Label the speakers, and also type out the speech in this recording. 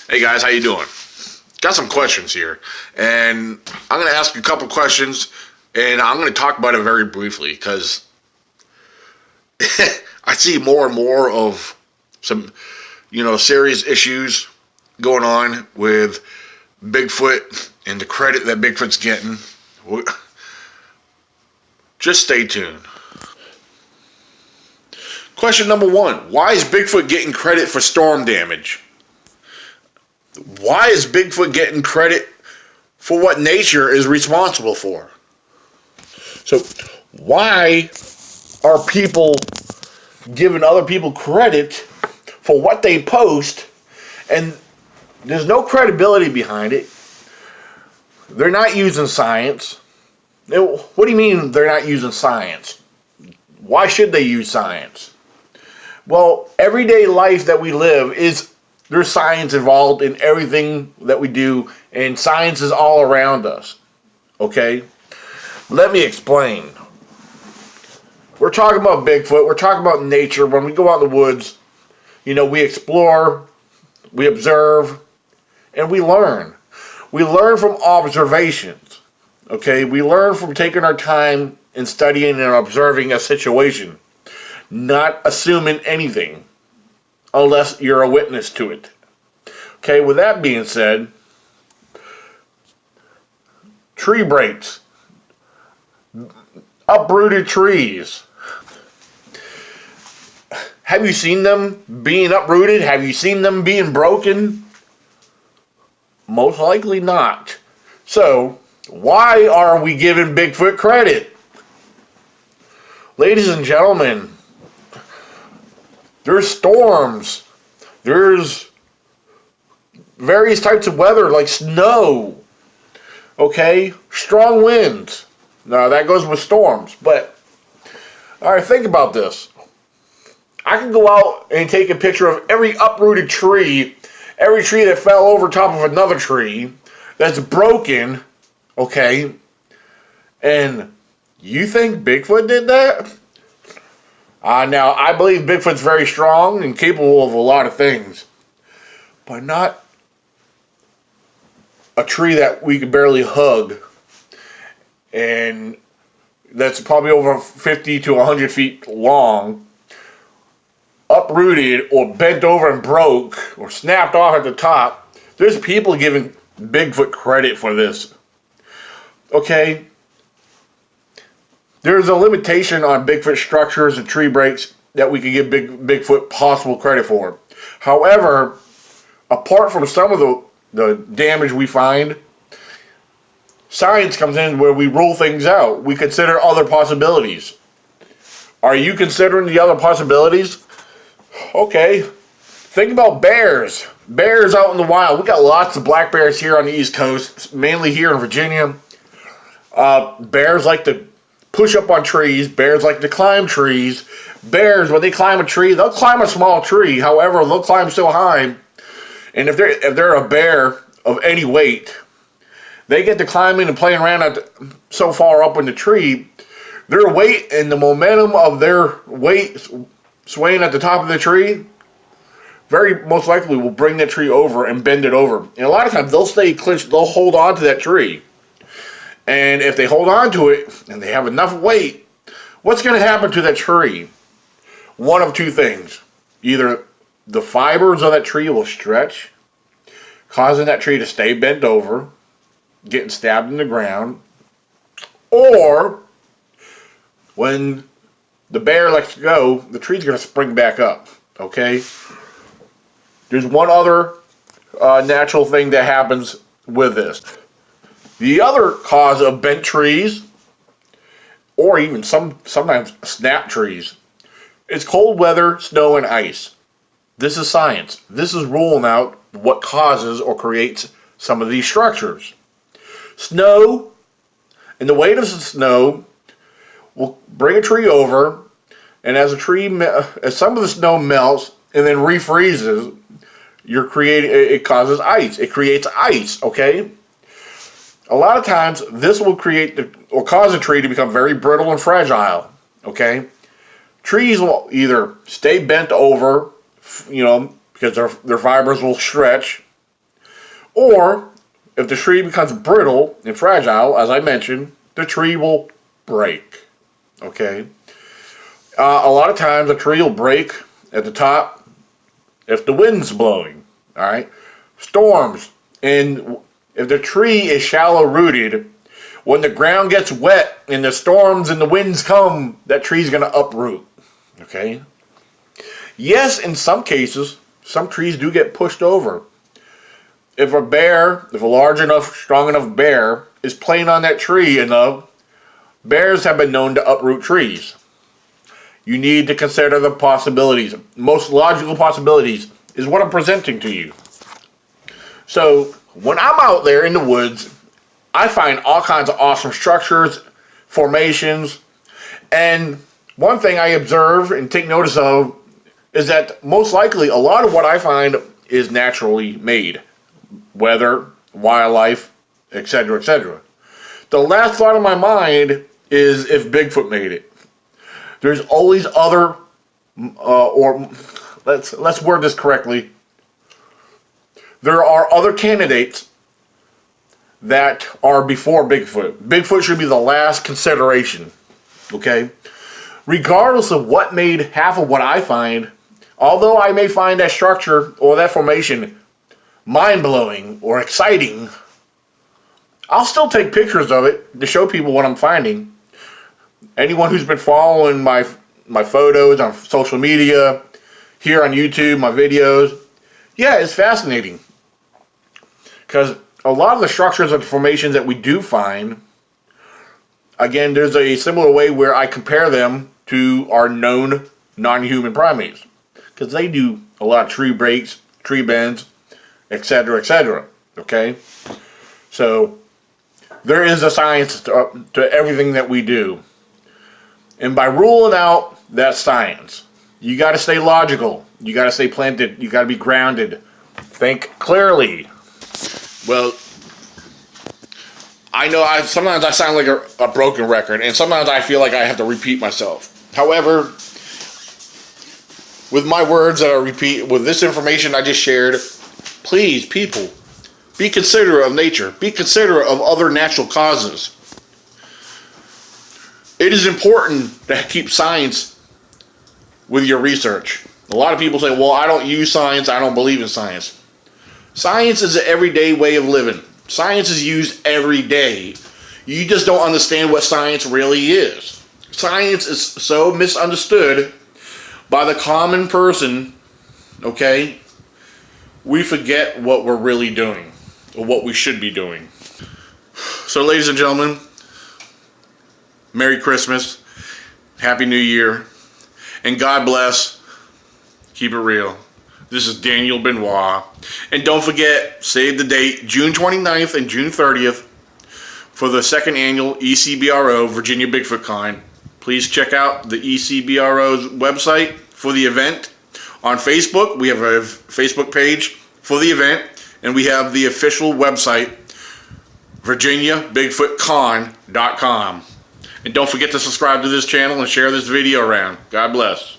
Speaker 1: Hey guys, how you doing? Got some questions here, and I'm going to ask you a couple questions, and I'm going to talk about it very briefly because I see more and more of some, serious issues going on with Bigfoot and the credit that Bigfoot's getting. Just stay tuned. Question number one: why is Bigfoot getting credit for storm damage? Why is Bigfoot getting credit for what nature is responsible for? So, why are people giving other people credit for what they post, and there's no credibility behind it? They're not using science. What do you mean they're not using science? Why should they use science? Well, everyday life that we live there's science involved in everything that we do, and science is all around us. Okay? Let me explain. We're talking about Bigfoot. We're talking about nature. When we go out in the woods, we explore, we observe, and we learn. We learn from observations. Okay? We learn from taking our time and studying and observing a situation, not assuming anything unless you're a witness to it. Okay, with that being said, tree breaks, uprooted trees. Have you seen them being uprooted? Have you seen them being broken? Most likely not. So, why are we giving Bigfoot credit? Ladies and gentlemen, there's storms. There's various types of weather like snow. Okay? Strong winds. Now that goes with storms. But, alright, think about this. I can go out and take a picture of every uprooted tree, every tree that fell over top of another tree that's broken. Okay? And you think Bigfoot did that? Now, I believe Bigfoot's very strong and capable of a lot of things, but not a tree that we could barely hug, and that's probably over 50 to 100 feet long, uprooted or bent over and broke or snapped off at the top. There's people giving Bigfoot credit for this. Okay? There's a limitation on Bigfoot structures and tree breaks that we could give Bigfoot possible credit for. However, apart from some of the damage we find, science comes in where we rule things out. We consider other possibilities. Are you considering the other possibilities? Okay. Think about bears. Bears out in the wild. We got lots of black bears here on the East Coast, mainly here in Virginia. Bears like to push up on trees. Bears like to climb trees. Bears, when they climb a tree, they'll climb a small tree. However, they'll climb so high. And if they're a bear of any weight, they get to climbing and playing around so far up in the tree. Their weight and the momentum of their weight swaying at the top of the tree very most likely will bring that tree over and bend it over. And a lot of times they'll stay clinched. They'll hold on to that tree. And if they hold on to it and they have enough weight, what's going to happen to that tree? One of two things. Either the fibers of that tree will stretch, causing that tree to stay bent over, getting stabbed in the ground, or when the bear lets go, the tree's going to spring back up. Okay? There's one other natural thing that happens with this. The other cause of bent trees, or even sometimes snap trees, is cold weather, snow, and ice. This is science. This is ruling out what causes or creates some of these structures. Snow, and the weight of the snow will bring a tree over, and as some of the snow melts and then refreezes, it causes ice. It creates ice, okay? A lot of times, this will cause a tree to become very brittle and fragile, okay? Trees will either stay bent over, because their fibers will stretch, Or if the tree becomes brittle and fragile, as I mentioned, the tree will break. Okay? A lot of times a tree will break at the top if the wind's blowing. Alright? Storms. And if the tree is shallow rooted, when the ground gets wet and the storms and the winds come, that tree's going to uproot. Okay? Yes, in some cases, some trees do get pushed over. If a large enough, strong enough bear is playing on that tree enough, bears have been known to uproot trees. You need to consider the possibilities. Most logical possibilities is what I'm presenting to you. So, when I'm out there in the woods, I find all kinds of awesome structures, formations, and one thing I observe and take notice of is that most likely a lot of what I find is naturally made. Weather, wildlife, etc., etc. The last thought in my mind is if Bigfoot made it. There's always other, let's word this correctly. There are other candidates that are before Bigfoot. Bigfoot should be the last consideration. Okay? Regardless of what made half of what I find, although I may find that structure or that formation mind-blowing or exciting, I'll still take pictures of it to show people what I'm finding. Anyone who's been following my photos on social media, here on YouTube, my videos, yeah, it's fascinating. Because a lot of the structures and formations that we do find, again, there's a similar way where I compare them to our known non-human primates. Because they do a lot of tree breaks, tree bends, etc., etc. Okay? So, there is a science to everything that we do. And by ruling out that science, you got to stay logical. You got to stay planted. You got to be grounded. Think clearly. Well, I know sometimes I sound like a broken record, and sometimes I feel like I have to repeat myself. However, with my words that I repeat, with this information I just shared, please, people, be considerate of nature. Be considerate of other natural causes. It is important to keep science with your research. A lot of people say, well, I don't use science, I don't believe in science. Science is an everyday way of living. Science is used every day. You just don't understand what science really is. Science is so misunderstood by the common person, okay? We forget what we're really doing, or what we should be doing. So, ladies and gentlemen, Merry Christmas, Happy New Year, and God bless. Keep it real. This is Daniel Benoit. And don't forget, save the date, June 29th and June 30th for the second annual ECBRO Virginia Bigfoot Con. Please check out the ECBRO's website for the event. On Facebook, we have a Facebook page for the event, and we have the official website, VirginiaBigfootCon.com. And don't forget to subscribe to this channel and share this video around. God bless.